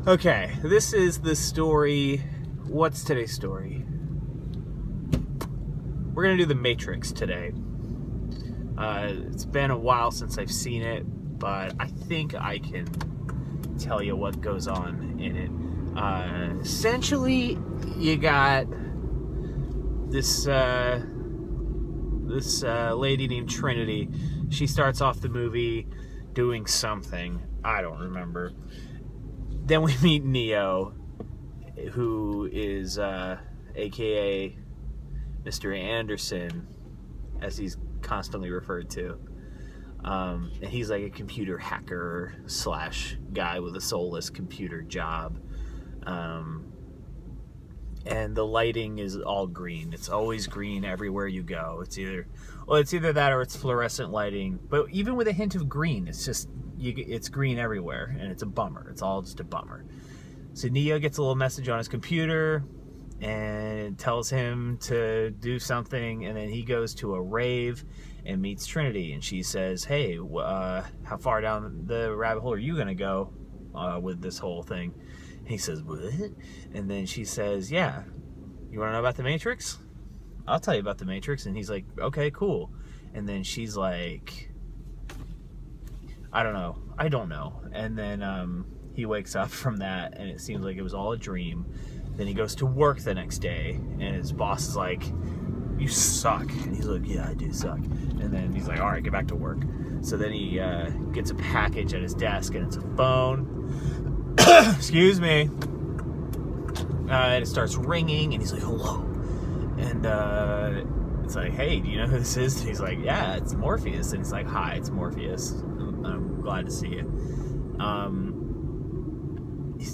Okay, this is the story. What's today's story? We're going to do The Matrix today. It's been a while since I've seen it, but I think I can tell you what goes on in it. Essentially, you got this lady named Trinity. She starts off the movie doing something. I don't remember. Then we meet Neo, who is aka Mr. Anderson, as he's constantly referred to. And he's like a computer hacker / guy with a soulless computer job. And the lighting is all green. It's always green everywhere you go. It's either that or it's fluorescent lighting. But even with a hint of green, it's green everywhere, and it's a bummer. It's all just a bummer. So Neo gets a little message on his computer and it tells him to do something, and then he goes to a rave and meets Trinity, and she says, hey, how far down the rabbit hole are you going to go with this whole thing? And he says, what? And then she says, yeah, you want to know about the Matrix? I'll tell you about the Matrix. And he's like, okay, cool. And then she's like, I don't know. And then he wakes up from that, and it seems like it was all a dream. Then he goes to work the next day, and his boss is like, you suck. And he's like, yeah, I do suck. And then he's like, all right, get back to work. So then he gets a package at his desk, and it's a phone. Excuse me. And it starts ringing, and he's like, hello. And it's like, hey, do you know who this is? And he's like, yeah, it's Morpheus. And he's like, hi, it's Morpheus. I'm glad to see you.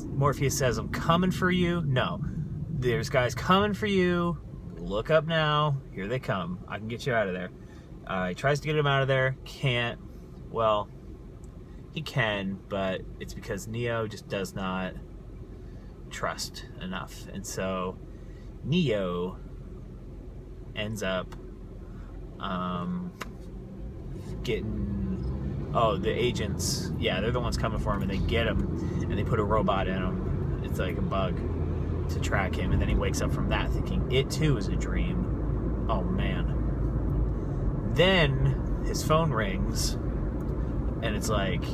Morpheus says, I'm coming for you. No, there's guys coming for you. Look up now. Here they come. I can get you out of there. He tries to get him out of there. Can't. Well, he can, but it's because Neo just does not trust enough. And so Neo ends up getting... Oh, the agents, yeah, they're the ones coming for him, and they get him, and they put a robot in him. It's like a bug to track him, and then he wakes up from that thinking it too is a dream. Oh, man. Then his phone rings, and it's like,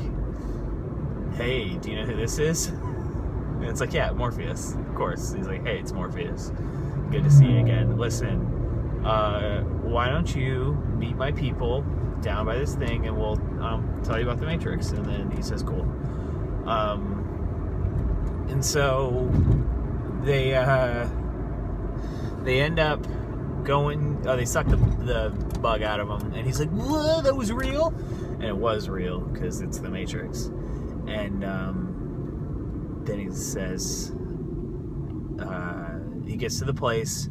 hey, do you know who this is? And it's like, yeah, Morpheus, of course. He's like, hey, it's Morpheus. Good to see you again. Listen, why don't you meet my people down by this thing, and we'll tell you about the Matrix. And then he says, cool. And so they end up going, they suck the bug out of him, and he's like, whoa, that was real? And it was real, because it's the Matrix. And then he says, he gets to the place,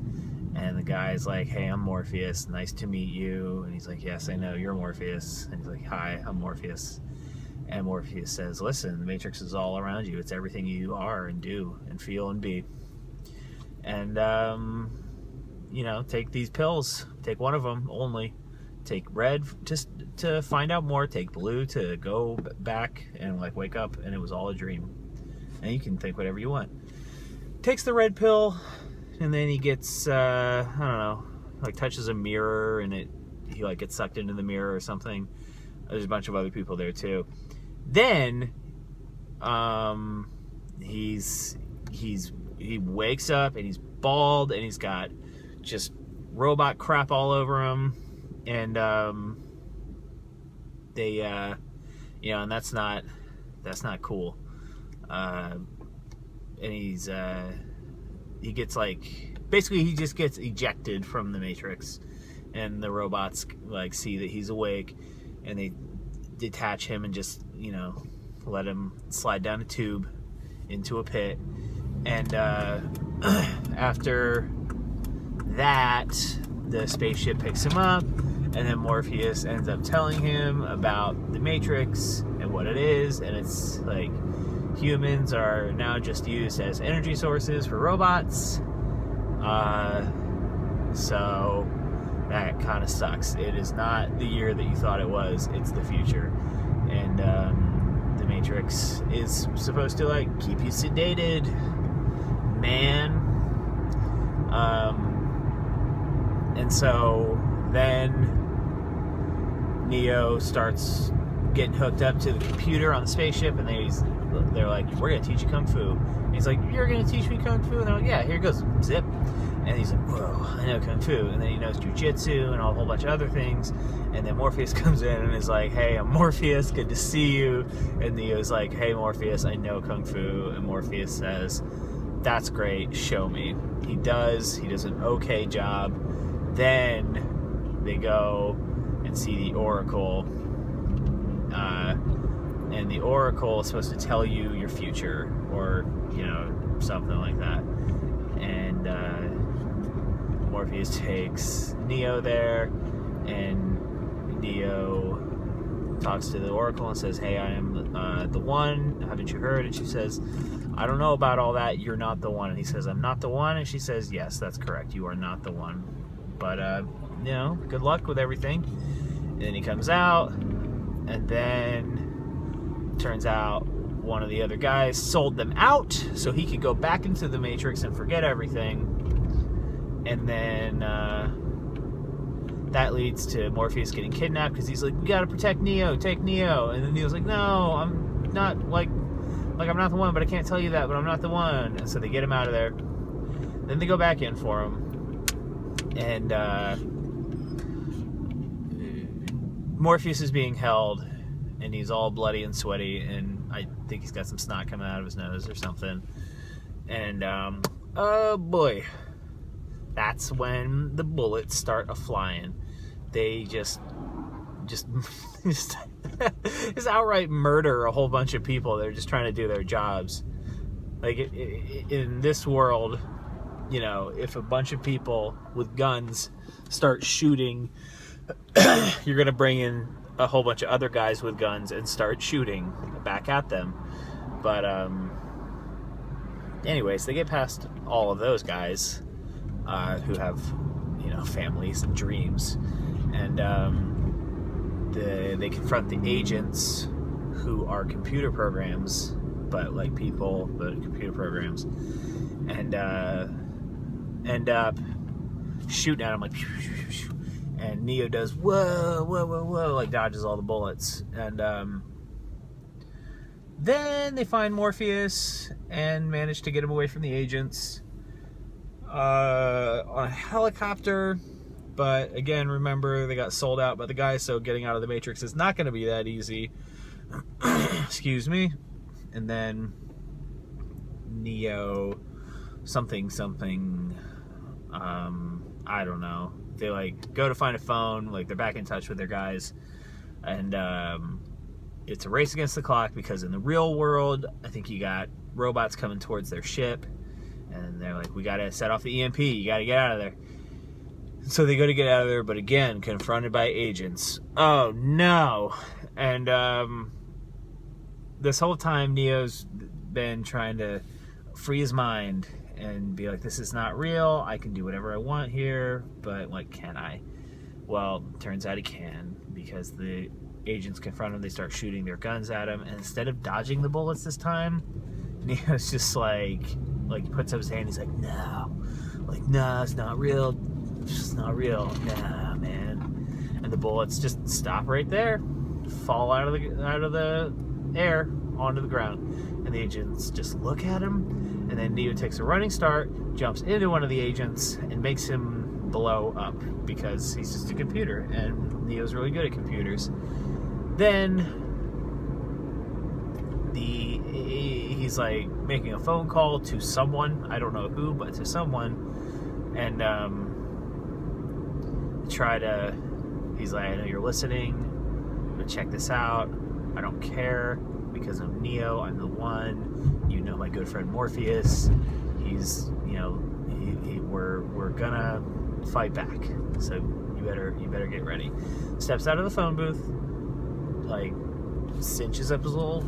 and the guy's like, hey, I'm Morpheus. Nice to meet you. And he's like, yes, I know, you're Morpheus. And he's like, hi, I'm Morpheus. And Morpheus says, listen, the Matrix is all around you. It's everything you are and do and feel and be. And, take these pills. Take one of them only. Take red just to find out more. Take blue to go back and, wake up, and it was all a dream. And you can think whatever you want. Takes the red pill, and then he gets, touches a mirror, and he gets sucked into the mirror or something. There's a bunch of other people there too. Then, he wakes up, and he's bald, and he's got just robot crap all over him, and and that's not cool. And he gets basically he just gets ejected from the Matrix, and the robots see that he's awake, and they detach him and just let him slide down a tube into a pit. And after that, the spaceship picks him up, and then Morpheus ends up telling him about the Matrix and what it is, and it's like humans are now just used as energy sources for robots. So that kind of sucks. It is not the year that you thought it was, it's the future. And the Matrix Matrix is supposed to like keep you sedated, man. And so then Neo starts getting hooked up to the computer on the spaceship, and they're like, we're gonna teach you kung fu. And he's like, you're gonna teach me kung fu? And they're like, yeah, here it goes, zip. And he's like, whoa, I know kung fu. And then he knows jujitsu and a whole bunch of other things. And then Morpheus comes in and is like, hey, I'm Morpheus, good to see you. And Neo's like, hey, Morpheus, I know kung fu. And Morpheus says, that's great, show me. He does an okay job. Then they go and see the Oracle. And the Oracle is supposed to tell you your future, or, something like that. And Morpheus takes Neo there, and Neo talks to the Oracle and says, hey, I am the one, haven't you heard? And she says, I don't know about all that, you're not the one. And he says, I'm not the one. And she says, yes, that's correct, you are not the one. But, good luck with everything. And then he comes out, and then turns out one of the other guys sold them out so he could go back into the Matrix and forget everything. And then that leads to Morpheus getting kidnapped because he's like, we gotta protect Neo, take Neo. And then Neo's like, no, I'm not, like I'm not the one, but I can't tell you that, but I'm not the one. And so they get him out of there. Then they go back in for him. And Morpheus is being held, and he's all bloody and sweaty, and I think he's got some snot coming out of his nose or something. And oh boy, that's when the bullets start a-flying. They just outright murder a whole bunch of people. They're just trying to do their jobs. Like in this world, if a bunch of people with guns start shooting, you're gonna bring in a whole bunch of other guys with guns and start shooting back at them. But anyways, they get past all of those guys who have families and dreams, and they confront the agents who are computer programs, but like people, but computer programs, and end up shooting at them like pew, pew, pew, pew. And Neo does whoa, whoa, whoa, whoa, like dodges all the bullets. And then they find Morpheus and manage to get him away from the agents on a helicopter. But again, remember, they got sold out by the guy, so getting out of the Matrix is not going to be that easy. Excuse me. And then Neo something, I don't know. They like go to find a phone, like they're back in touch with their guys, and it's a race against the clock because in the real world, I think you got robots coming towards their ship, and they're like, we gotta set off the EMP, you gotta get out of there. So they go to get out of there, but again, confronted by agents. Oh no. And this whole time, Neo's been trying to free his mind and be like, this is not real, I can do whatever I want here, but like, can I? Well, turns out he can, because the agents confront him, they start shooting their guns at him, and instead of dodging the bullets this time, Neo's just like he puts up his hand, he's like, no, it's not real, it's just not real, nah, man. And the bullets just stop right there, fall out of the air onto the ground, and the agents just look at him. And then Neo takes a running start, jumps into one of the agents, and makes him blow up because he's just a computer, and Neo's really good at computers. Then he's like making a phone call to someone, I don't know who, but to someone, and he's like, I know you're listening, but check this out, I don't care, because I'm Neo, I'm the one. My good friend Morpheus, he's, we're gonna fight back, so you better get ready. Steps out of the phone booth, like cinches up his little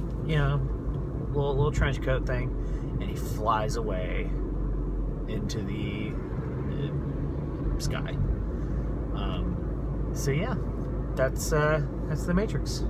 trench coat thing, and he flies away into the sky. So yeah, that's the Matrix.